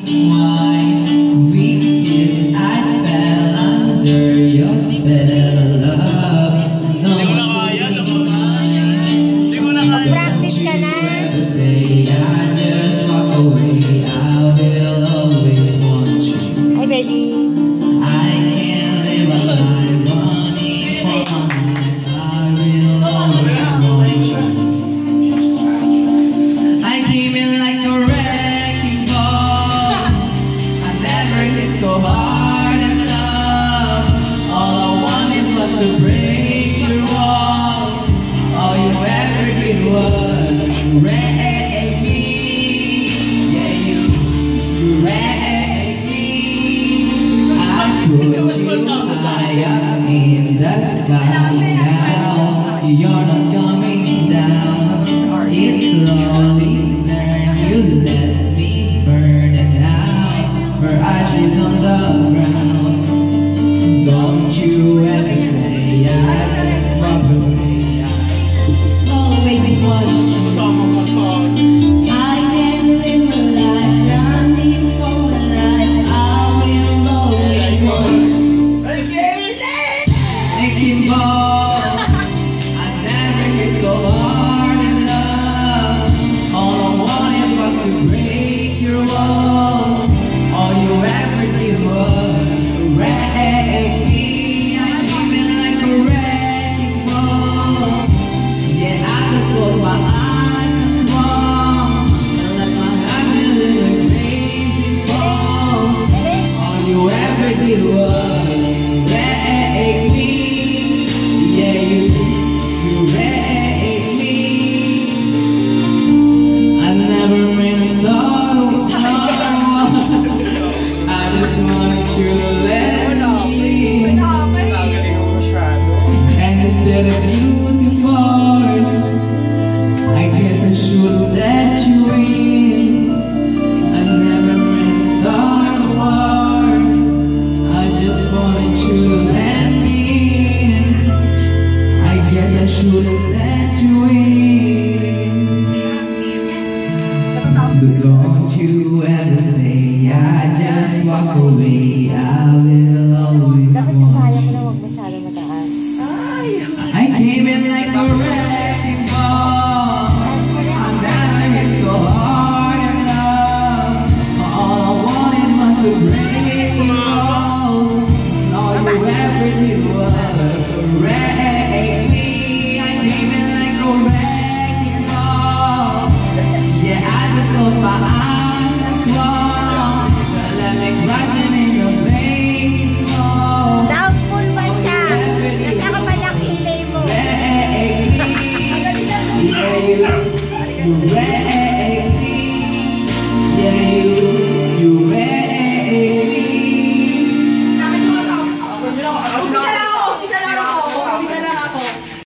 Why we kiss, I fell under your spell of love. No, Practice ka na. say I just walk away. I will always want you. Hi, baby. I can't live a life running for money. I will always want you. I came in like a wrecking ball. I never hit so hard in love. All I wanted was to break your walls. All you ever did was wreck me. Yeah, you wrecked me. I put you high up in the sky now. You're not coming down. It's slowly turn. You let me burn it out. For ashes on the ground. Don't you ever say I just walk away. Always want you. I can't live my life running for my life. I will always want you. Making ball. I never hit so hard in love. All I wanted was to break your walls. All you ever did was wreck me. I came in like a wrecking ball. Yeah, I just close my eyes and swung and let my heart feel like a crazy fall. All you ever did was